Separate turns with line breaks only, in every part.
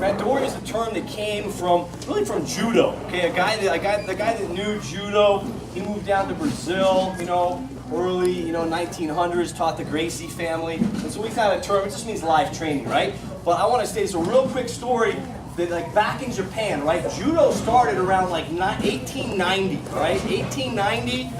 Randori is a term that came from, really from judo. Okay, the guy that knew judo, he moved down to Brazil, early, 1900s, taught the Gracie family. And so we found a term, it just means live training, right? But I want to say this, a real quick story that back in Japan, right? Judo started around 1890, right? 1890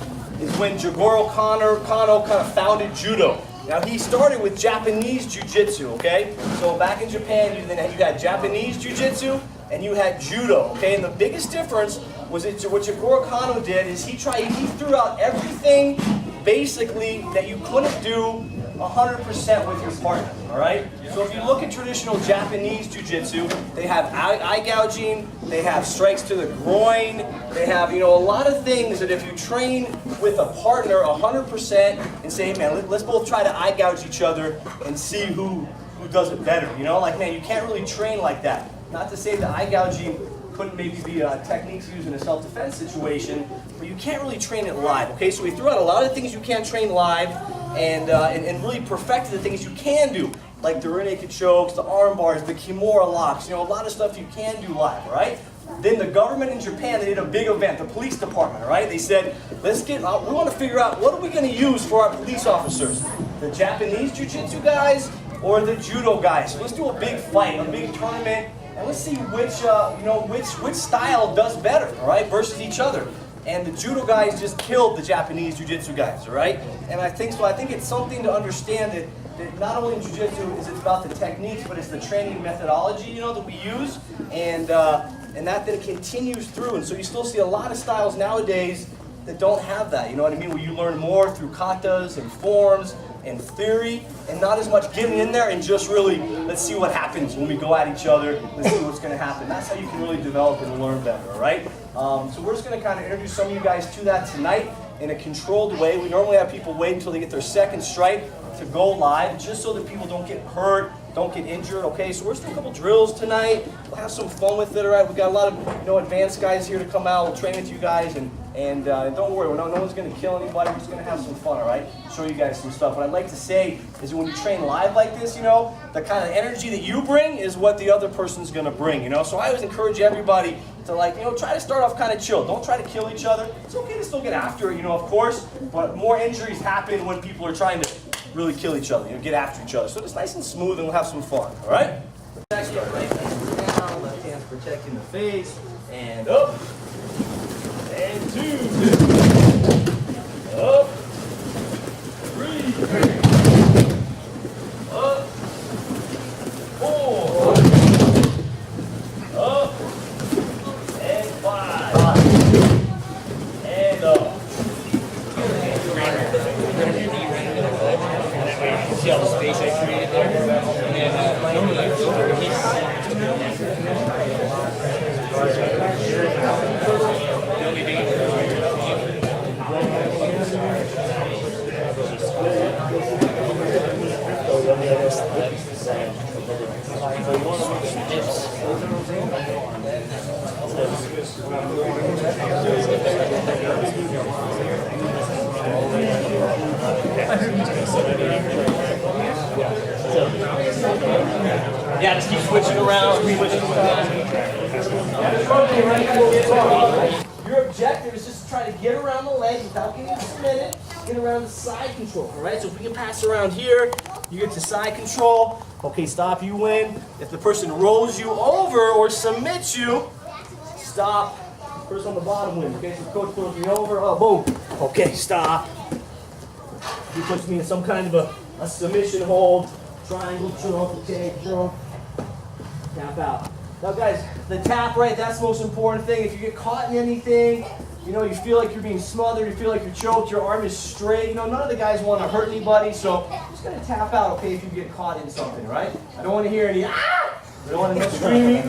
is when Jigoro Kano kind of founded judo. Now he started with Japanese jiu-jitsu, okay? So back in Japan, you had Japanese jiu-jitsu and you had judo, okay? And the biggest difference was that what Jigoro Kano did is he threw out everything basically that you couldn't do 100% with your partner, all right? So if you look at traditional Japanese jiu-jitsu, they have eye gouging, they have strikes to the groin, they have, a lot of things that if you train with a partner 100% and say, hey man, let's both try to eye gouge each other and see who does it better, man, you can't really train like that. Not to say that eye gouging couldn't maybe be techniques used in a self-defense situation, but you can't really train it live, okay? So we threw out a lot of things you can't train live and really perfected the things you can do, like the rear naked chokes, the arm bars, the kimura locks, a lot of stuff you can do live, right? Then the government in Japan, they did a big event, the police department, right? They said, we want to figure out what are we going to use for our police officers? The Japanese jiu-jitsu guys or the judo guys? So let's do a big fight, a big tournament, and let's see which style does better, all right, versus each other. And the judo guys just killed the Japanese jiu-jitsu guys, all right? And I think it's something to understand that not only in jiu-jitsu is it about the techniques, but it's the training methodology, that we use, and that then continues through. And so you still see a lot of styles nowadays that don't have that, you know what I mean? Where you learn more through katas and forms and theory, and not as much getting in there and just really, let's see what happens when we go at each other, let's see what's going to happen. That's how you can really develop and learn better, all right? So we're just going to kind of introduce some of you guys to that tonight in a controlled way. We normally have people wait until they get their second strike to go live, just so that people don't get hurt, don't get injured, okay? So we're just doing a couple drills tonight. We'll have some fun with it, all right? We've got a lot of, advanced guys here to come out. We'll train with you guys, and don't worry, no one's going to kill anybody. We're just going to have some fun, all right? Show you guys some stuff. What I'd like to say is that when you train live like this, the kind of energy that you bring is what the other person's going to bring, So I always encourage everybody to try to start off kind of chill. Don't try to kill each other. It's okay to still get after it, of course, but more injuries happen when people are trying to really kill each other, get after each other. So it's nice and smooth and we'll have some fun, all right? Right down, left hand's protecting the face, and up, and 2, up, 3, up, 4, up, and 5, and up. See all the space I created there? Yeah, just keep switching around, Your objective is just to try to get around the leg without getting submitted, get around the side control, all right? So if we can pass around here, you get to side control. Okay, stop, you win. If the person rolls you over or submits you, stop. Person on the bottom wins, okay? So coach throws me over, boom. Okay, stop. He puts me in some kind of a submission hold, triangle jump, okay, jump, tap out. Now guys, the tap, right, that's the most important thing. If you get caught in anything, you feel like you're being smothered, you feel like you're choked, your arm is straight, none of the guys want to hurt anybody, so I'm just going to tap out, okay, if you get caught in something, right? I don't want to hear any, ah! I don't want to no screaming.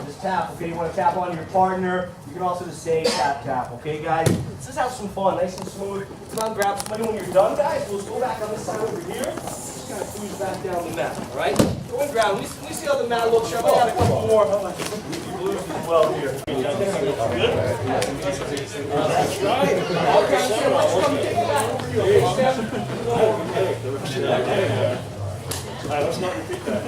Just tap, okay? You want to tap on your partner. You can also just say tap, tap, okay, guys? Let's just have some fun, nice and smooth. Come on, grab somebody when you're done, guys. We'll just go back on this side over here. Just kind of cruise back down the mat, all right? Go and grab. We see how the mat looks. I might add a couple more blues as well here. Good? That's right. Okay, so let's come take it back over here.
right, let's not repeat that.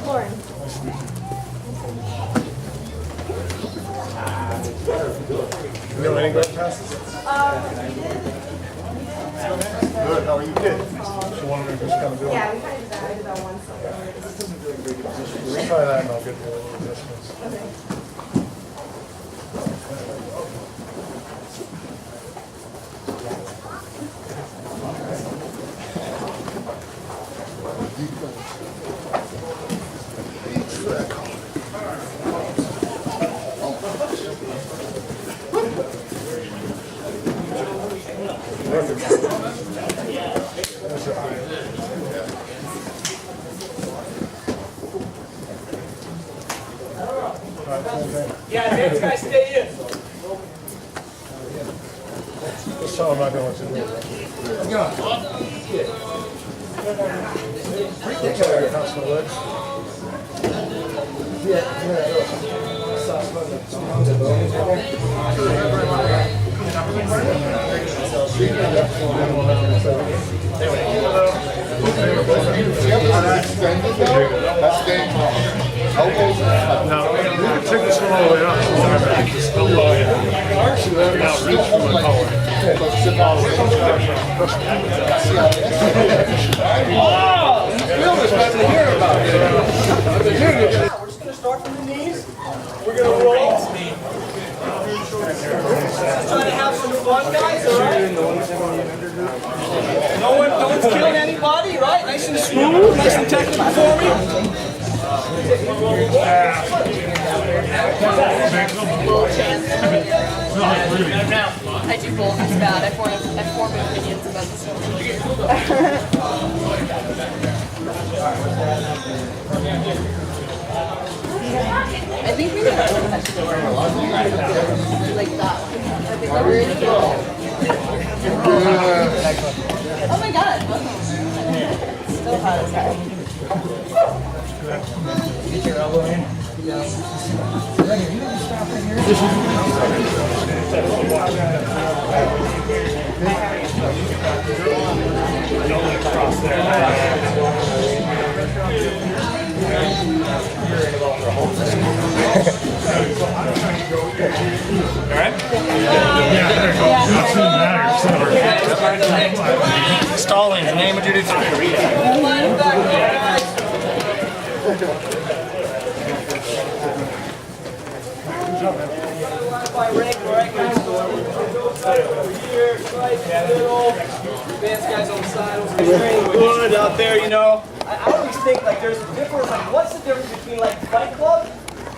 Lauren.
You know any great passes? Good, how are you kids? So one of them just kind of doing.
Yeah, we kind of did that. I did that once.
Let's try that and I'll get you a little distance.
Okay.
Yeah, next guy stay in.
Just tell them I know what to do. Cross my legs. No, take this one all the way up. Now reach for my collar.
We're just going to start from the knees. We're going to roll. Just trying to have some fun, guys, all right? No one's killing anybody, right? Nice and smooth, nice and technical for me.
I do both. It's bad. I form opinions about this one. I think we can like that one. I think that was oh my god. Still hot as heck.
Get your elbow in.
Cross there.
Stalling, the name of duty.
By rank, right, guys? Over here, right, middle. Advanced guys on the side. Training good out there, you know. I always think like there's a difference. Like, what's the difference between like a fight club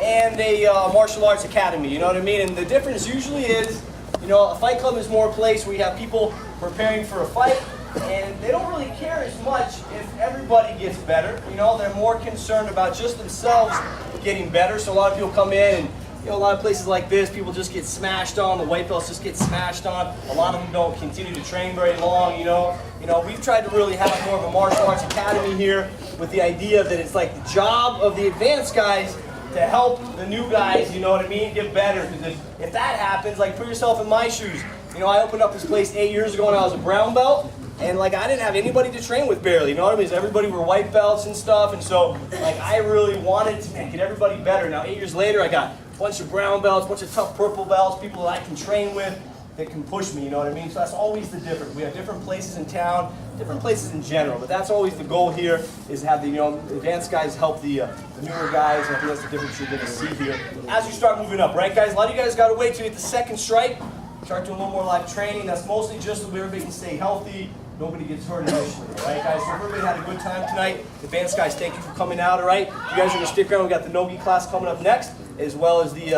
and a martial arts academy? You know what I mean? And the difference usually is, you know, a fight club is more a place where you have people preparing for a fight, and they don't really care as much if everybody gets better. You know, they're more concerned about just themselves getting better. So a lot of people come in and, you know, a lot of places like this, people just get smashed on. The white belts just get smashed on. A lot of them don't continue to train very long. You know, we've tried to really have more of a martial arts academy here, with the idea that it's like the job of the advanced guys to help the new guys. You know what I mean? Get better. Because if that happens, like put yourself in my shoes. You know, I opened up this place 8 years ago when I was a brown belt. And like I didn't have anybody to train with barely, you know what I mean? Everybody were white belts and stuff, and so like I really wanted to get everybody better. Now 8 years later, I got a bunch of brown belts, a bunch of tough purple belts, people that I can train with that can push me, you know what I mean? So that's always the difference. We have different places in town, different places in general, but that's always the goal here, is to have the advanced guys help the newer guys, and I think that's the difference you're going to see here as you start moving up, right guys? A lot of you guys got to wait till you get the second strike, start doing a little more live training. That's mostly just so everybody can stay healthy. Nobody gets hurt initially, all right, guys? So everybody had a good time tonight. Advanced guys, thank you for coming out, all right? You guys are going to stick around. We got the Nogi class coming up next, as well as the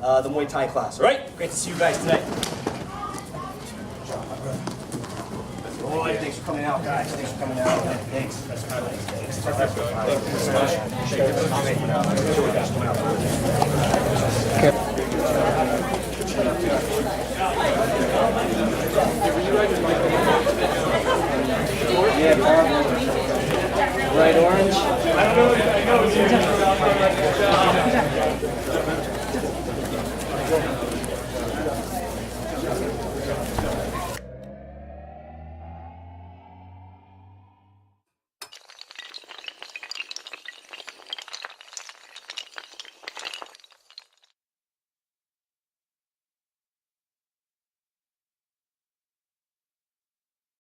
Muay Thai class, all right? Great to see you guys tonight. All right, thanks for coming out, guys. Thanks for coming out. Thanks. Thanks so much.